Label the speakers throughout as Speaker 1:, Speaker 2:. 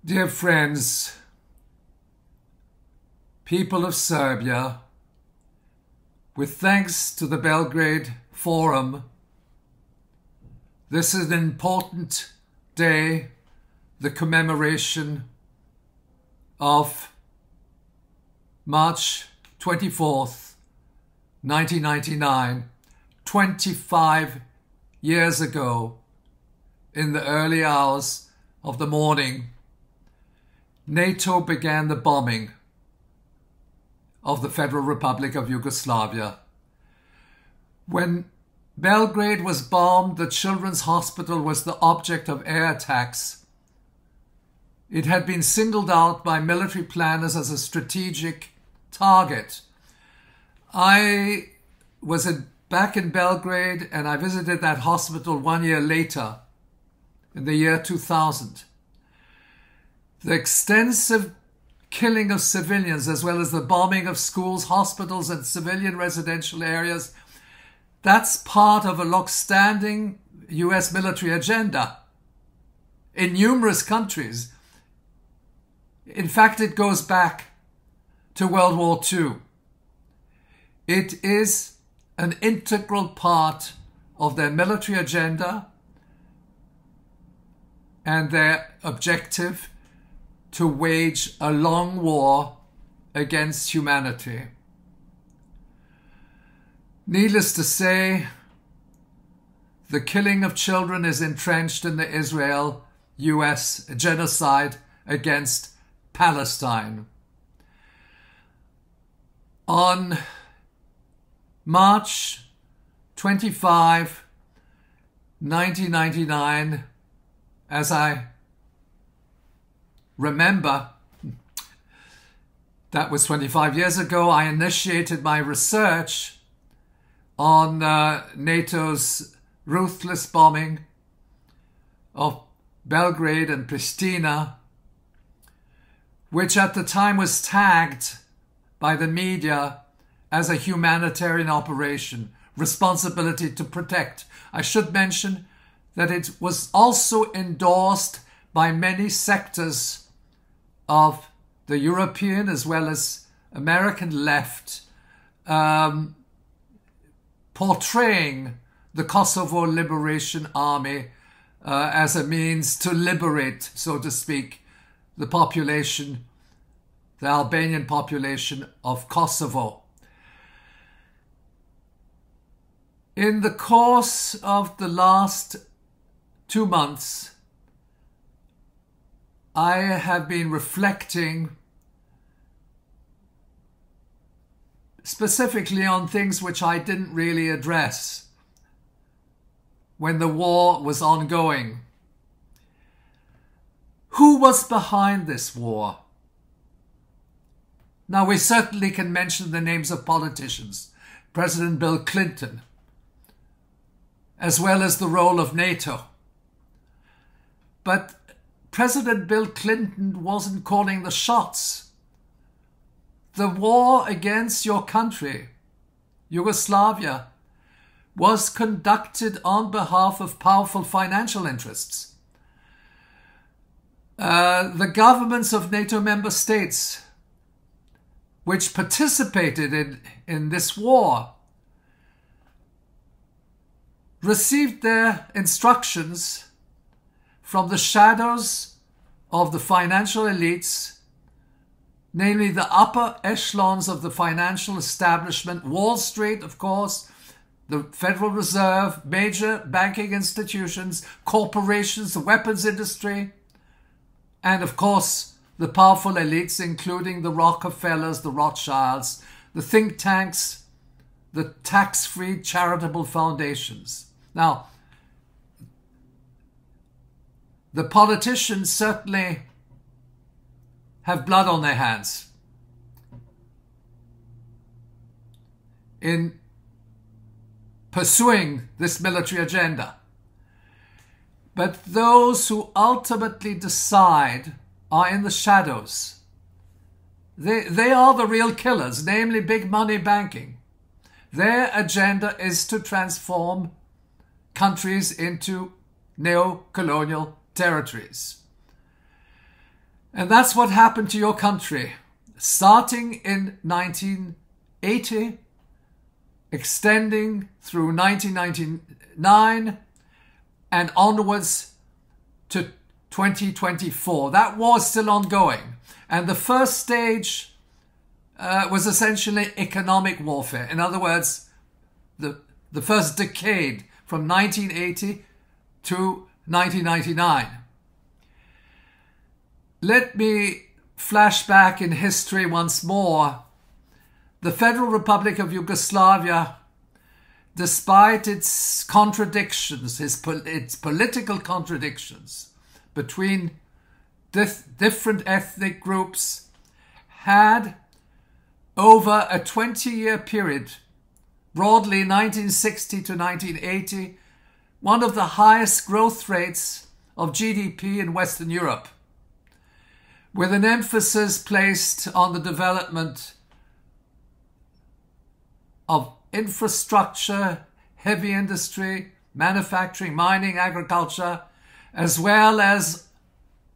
Speaker 1: Dear friends, people of Serbia, with thanks to the Belgrade Forum, this is an important day, the commemoration of March 24th, 1999, 25 years ago, in the early hours of the morning, NATO began the bombing of the Federal Republic of Yugoslavia. When Belgrade was bombed, the children's hospital was the object of air attacks. It had been singled out by military planners as a strategic target. I was back in Belgrade and I visited that hospital 1 year later, in the year 2000. The extensive killing of civilians, as well as the bombing of schools, hospitals, and civilian residential areas, that's part of a long-standing US military agenda in numerous countries. In fact, it goes back to World War II. It is an integral part of their military agenda and their objective to wage a long war against humanity. Needless to say, the killing of children is entrenched in the Israel-US genocide against Palestine. On March 25, 1999, as I remember, that was 25 years ago, I initiated my research on NATO's ruthless bombing of Belgrade and Pristina, which at the time was tagged by the media as a humanitarian operation, responsibility to protect. I should mention that it was also endorsed by many sectors of the European as well as American left, portraying the Kosovo Liberation Army as a means to liberate, so to speak, the population, the Albanian population of Kosovo. In the course of the last 2 months, I have been reflecting specifically on things which I didn't really address when the war was ongoing. Who was behind this war? Now, we certainly can mention the names of politicians, President Bill Clinton, as well as the role of NATO. But President Bill Clinton wasn't calling the shots. The war against your country, Yugoslavia, was conducted on behalf of powerful financial interests. The governments of NATO member states, which participated in this war, received their instructions from the shadows of the financial elites, namely the upper echelons of the financial establishment, Wall Street, of course, the Federal Reserve, major banking institutions, corporations, the weapons industry, and of course the powerful elites, including the Rockefellers, the Rothschilds, the think tanks, the tax-free charitable foundations. Now, the politicians certainly have blood on their hands in pursuing this military agenda. But those who ultimately decide are in the shadows. They are the real killers, namely big money banking. Their agenda is to transform countries into neo-colonial territories. And that's what happened to your country, starting in 1980, extending through 1999 and onwards to 2024. That war is still ongoing. And the first stage was essentially economic warfare. In other words, the first decade from 1980 to 1999. Let me flash back in history once more. The Federal Republic of Yugoslavia, despite its contradictions, its political contradictions between different ethnic groups, had over a 20-year period, broadly 1960 to 1980, one of the highest growth rates of GDP in Western Europe, with an emphasis placed on the development of infrastructure, heavy industry, manufacturing, mining, agriculture, as well as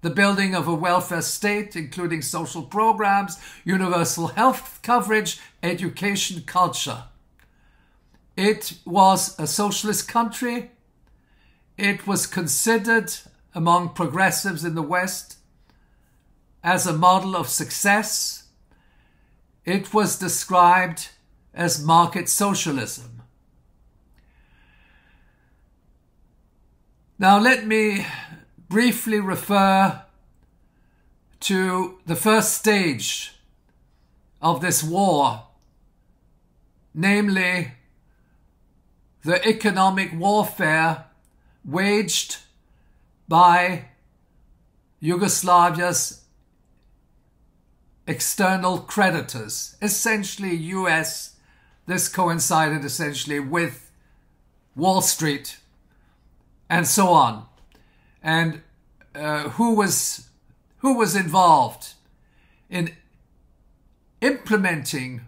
Speaker 1: the building of a welfare state, including social programs, universal health coverage, education, culture. It was a socialist country. It was considered among progressives in the West as a model of success. It was described as market socialism. Now let me briefly refer to the first stage of this war, namely the economic warfare waged by Yugoslavia's external creditors, essentially US. This coincided essentially with Wall Street and so on. And who was involved in implementing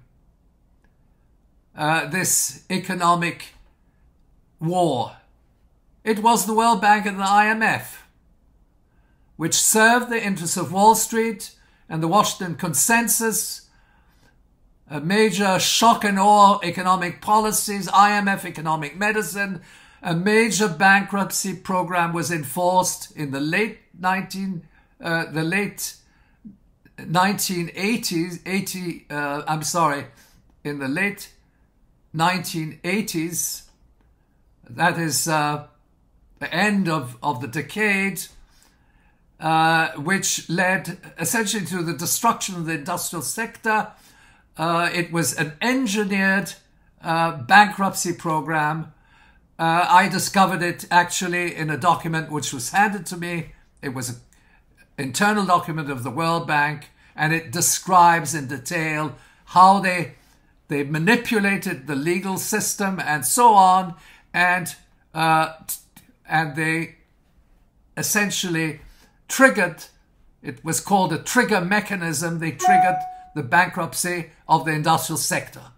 Speaker 1: this economic war? It was the World Bank and the IMF, which served the interests of Wall Street and the Washington Consensus, a major shock and awe economic policies, IMF economic medicine. A major bankruptcy program was enforced in the late 1980s, in the late 1980s. That is the end of the decade, which led essentially to the destruction of the industrial sector. It was an engineered bankruptcy program. I discovered it actually in a document which was handed to me. It was an internal document of the World Bank, and it describes in detail how they manipulated the legal system and so on, and they essentially triggered, it was called a trigger mechanism, they triggered the bankruptcy of the industrial sector.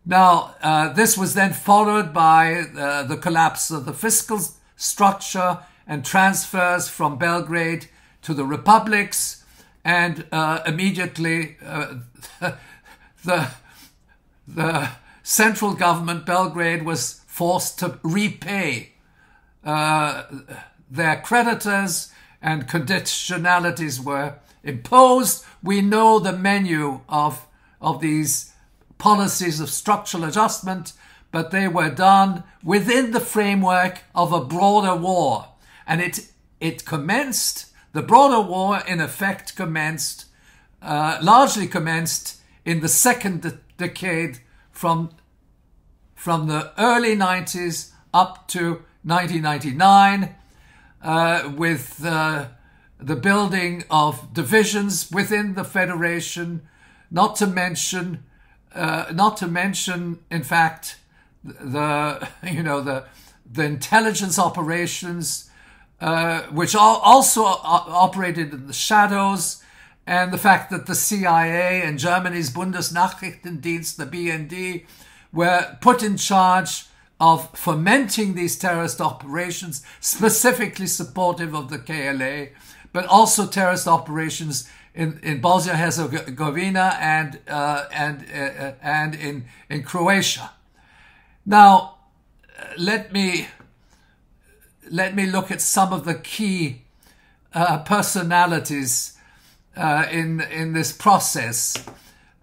Speaker 1: Now, this was then followed by the collapse of the fiscal structure and transfers from Belgrade to the republics, and immediately the central government, Belgrade, was forced to repay their creditors, and conditionalities were imposed. We know the menu of these policies of structural adjustment, but they were done within the framework of a broader war. And it commenced, the broader war in effect commenced, largely commenced in the second decade from the early 90s up to 1999, with the building of divisions within the federation, not to mention, in fact, the intelligence operations, which also operated in the shadows, and the fact that the CIA and Germany's Bundesnachrichtendienst, the BND, were put in charge of fomenting these terrorist operations, specifically supportive of the KLA, but also terrorist operations in Bosnia-Herzegovina and in Croatia. Now, let me look at some of the key personalities in this process.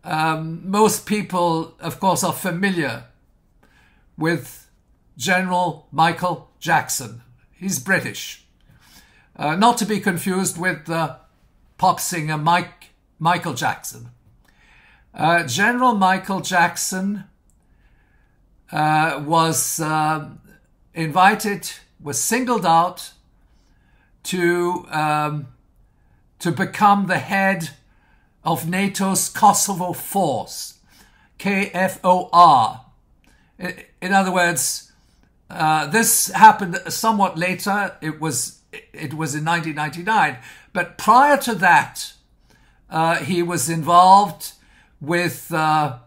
Speaker 1: Most people, of course, are familiar with General Michael Jackson. He's British. Not to be confused with the pop singer Michael Jackson. General Michael Jackson was singled out to become the head of NATO's Kosovo force, KFOR. In other words, this happened somewhat later. It was in 1999, but prior to that, he was involved with Ajim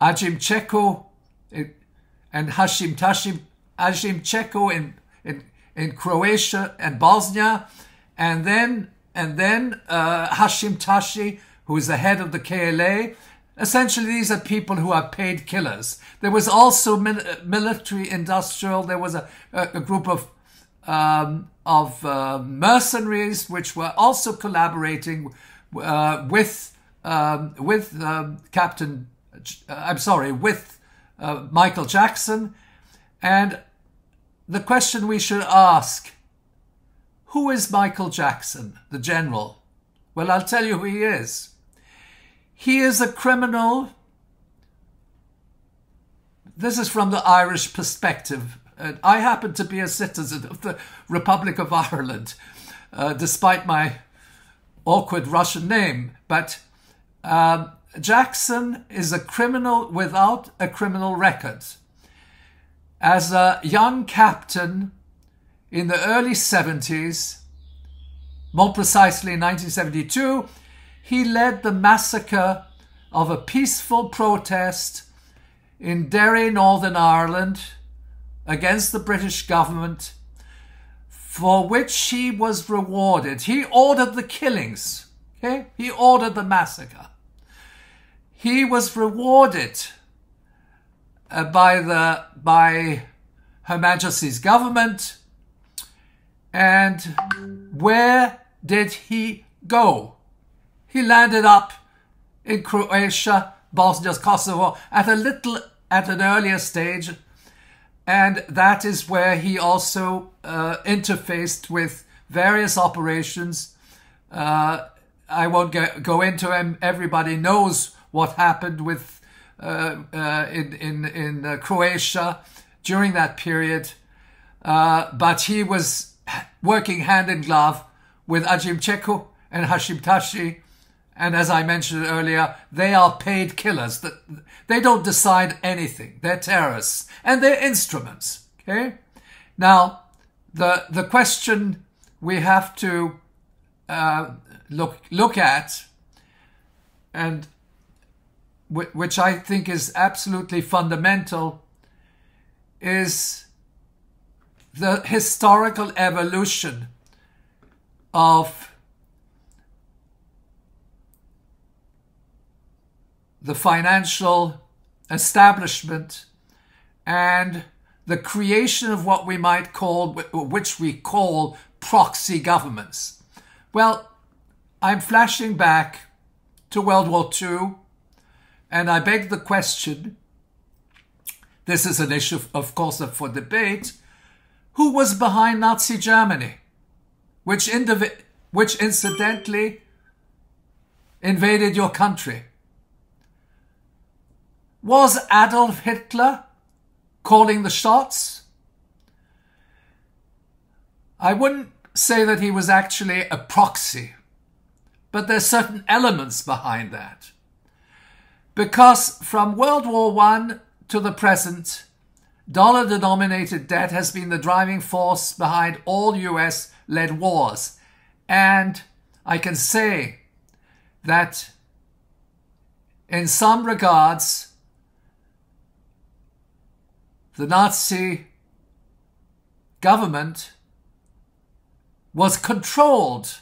Speaker 1: Čeko and Hashim Čeko in Croatia and Bosnia, and then Hashim Tashi, who is the head of the KLA. Essentially, these are people who are paid killers. There was also military industrial. There was a group of mercenaries which were also collaborating with Michael Jackson. And the question we should ask: who is Michael Jackson, the general? Well, I'll tell you who he is. He is a criminal. This is from the Irish perspective. I happen to be a citizen of the Republic of Ireland, despite my awkward Russian name. But Jackson is a criminal without a criminal record. As a young captain in the early 70s, more precisely in 1972, he led the massacre of a peaceful protest in Derry, Northern Ireland, against the British government, for which he was rewarded. He ordered the killings. Okay? He ordered the massacre. He was rewarded by Her Majesty's government. And where did he go? He landed up in Croatia, Bosnia, Kosovo at an earlier stage, and that is where he also interfaced with various operations. I won't go into them. Everybody knows what happened with in Croatia during that period, but he was working hand in glove with Ajim Čeko and Hashim Tashi. And as I mentioned earlier, they are paid killers. They don't decide anything. They're terrorists. And they're instruments. Okay? Now, the question we have to look at, and which I think is absolutely fundamental, is the historical evolution of the financial establishment and the creation of what we might call, which we call proxy governments. Well, I'm flashing back to World War II, and I beg the question, this is an issue, of course, for debate, who was behind Nazi Germany, which incidentally invaded your country? Was Adolf Hitler calling the shots? I wouldn't say that he was actually a proxy, but there's certain elements behind that. Because from World War I to the present, dollar-denominated debt has been the driving force behind all US-led wars. And I can say that in some regards, the Nazi government was controlled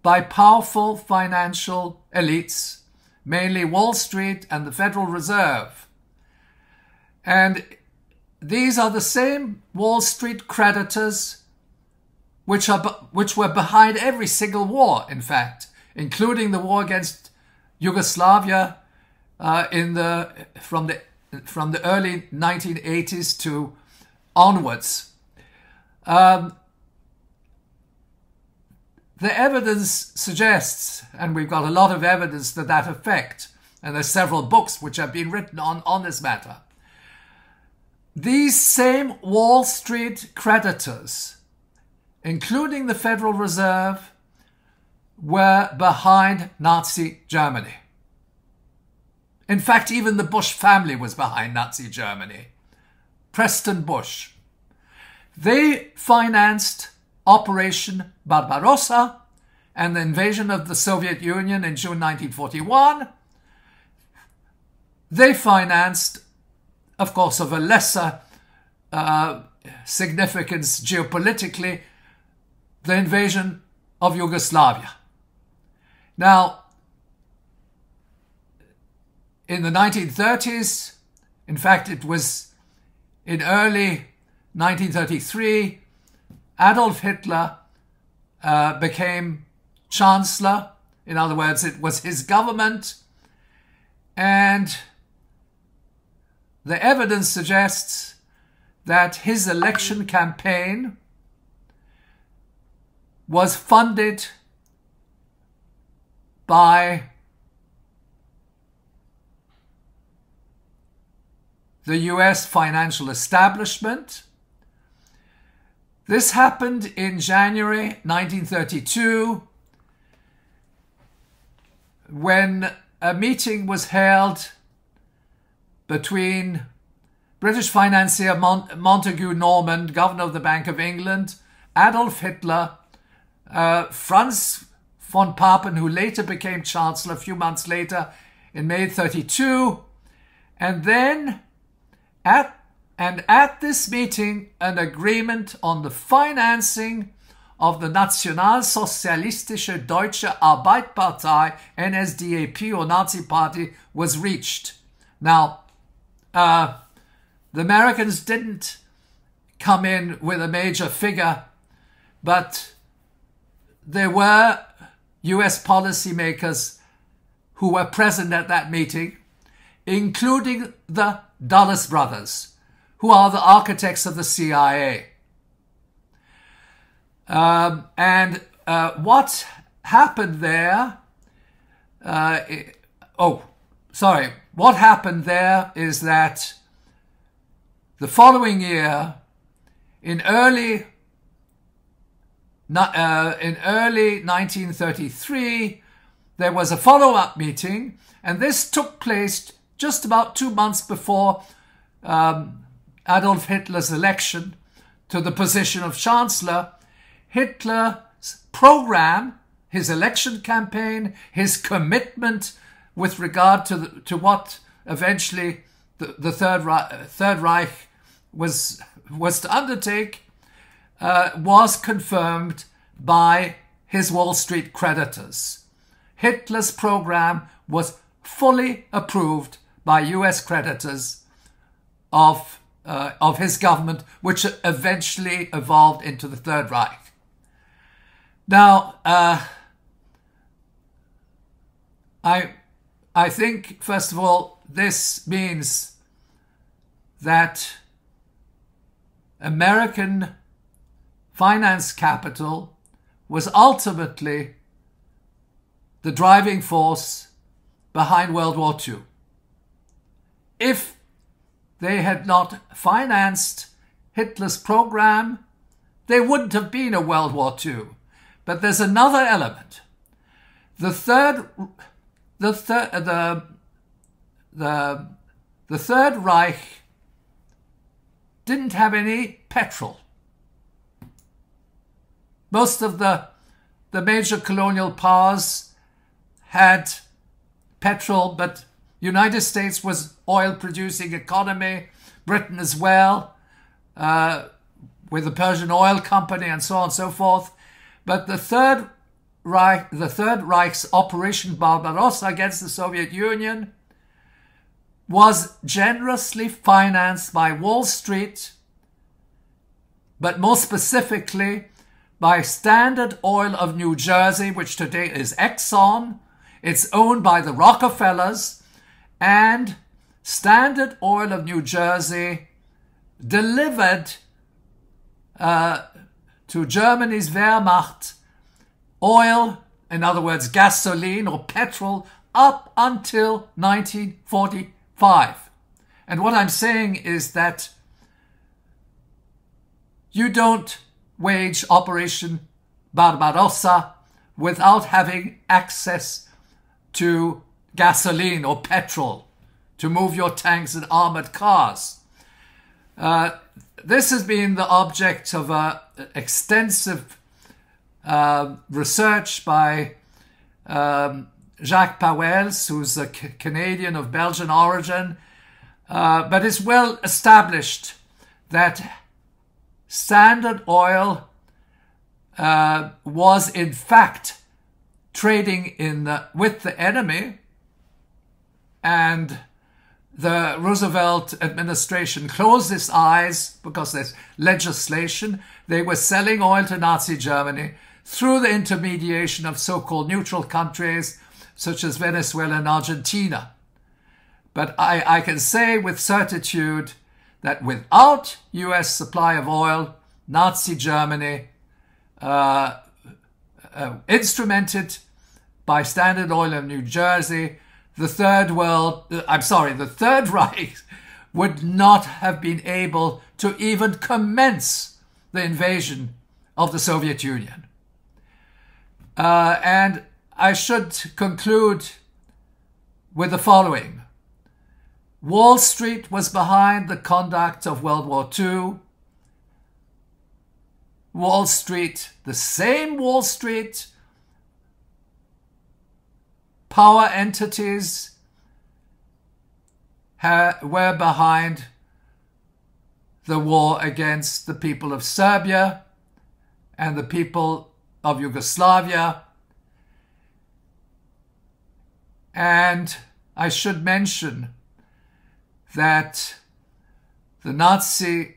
Speaker 1: by powerful financial elites, mainly Wall Street and the Federal Reserve. And these are the same Wall Street creditors which were behind every single war, in fact, including the war against Yugoslavia from the early 1980s to onwards. The evidence suggests, and we've got a lot of evidence to that effect, and there's several books which have been written on this matter. These same Wall Street creditors, including the Federal Reserve, were behind Nazi Germany. In fact, even the Bush family was behind Nazi Germany. Preston Bush. They financed Operation Barbarossa and the invasion of the Soviet Union in June 1941. They financed, of course, of a lesser significance geopolitically, the invasion of Yugoslavia. Now, in the 1930s, in fact, it was in early 1933, Adolf Hitler became chancellor. In other words, it was his government. And the evidence suggests that his election campaign was funded by the US financial establishment. This happened in January 1932 when a meeting was held between British financier Montague Norman, governor of the Bank of England, Adolf Hitler, Franz von Papen, who later became chancellor a few months later in May 1932, and then at this meeting, an agreement on the financing of the Nationalsozialistische Deutsche Arbeiterpartei, NSDAP, or Nazi Party, was reached. Now, the Americans didn't come in with a major figure, but there were US policymakers who were present at that meeting, including the Dulles brothers, who are the architects of the CIA. What happened there, what happened there is that the following year, in early 1933, there was a follow-up meeting, and this took place just about 2 months before Adolf Hitler's election to the position of Chancellor. Hitler's program, his election campaign, his commitment with regard to what eventually the Third Reich was to undertake, was confirmed by his Wall Street creditors. Hitler's program was fully approved by US creditors of his government, which eventually evolved into the Third Reich. Now, I think, first of all, this means that American finance capital was ultimately the driving force behind World War II. If they had not financed Hitler's program, there wouldn't have been a World War II. But there's another element. The Third Reich didn't have any petrol. Most of the major colonial powers had petrol, but United States was oil-producing economy, Britain as well, with the Persian Oil Company and so on and so forth. But the Third Reich's Operation Barbarossa against the Soviet Union was generously financed by Wall Street, but more specifically by Standard Oil of New Jersey, which today is Exxon. It's owned by the Rockefellers, and Standard Oil of New Jersey delivered to Germany's Wehrmacht oil, in other words, gasoline or petrol, up until 1945. And what I'm saying is that you don't wage Operation Barbarossa without having access to gasoline or petrol to move your tanks and armored cars. This has been the object of extensive research by Jacques Pauwels, who's a Canadian of Belgian origin, but it's well established that Standard Oil was in fact trading with the enemy, and the Roosevelt administration closed its eyes because there's legislation. They were selling oil to Nazi Germany through the intermediation of so-called neutral countries such as Venezuela and Argentina. But I can say with certitude that without US supply of oil, Nazi Germany, instrumented by Standard Oil of New Jersey, the Third Reich would not have been able to even commence the invasion of the Soviet Union. And I should conclude with the following. Wall Street was behind the conduct of World War II. Wall Street, the same Wall Street, power entities were behind the war against the people of Serbia and the people of Yugoslavia. And I should mention that the Nazi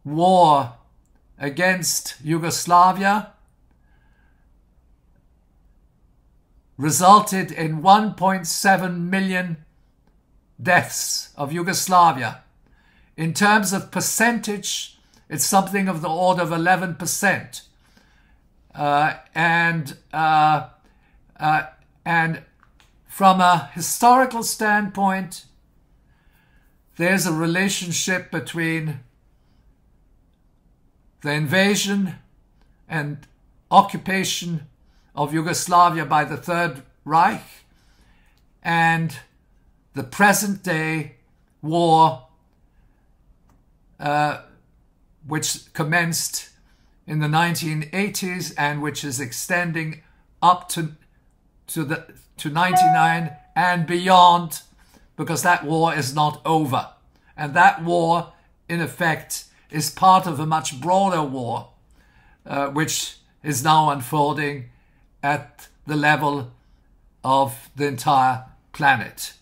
Speaker 1: war against Yugoslavia resulted in 1.7 million deaths of Yugoslavia. In terms of percentage, it's something of the order of 11%. And from a historical standpoint, there's a relationship between the invasion and occupation of Yugoslavia by the Third Reich and the present-day war, which commenced in the 1980s and which is extending up to 99 and beyond, because that war is not over. And that war, in effect, is part of a much broader war, which is now unfolding at the level of the entire planet.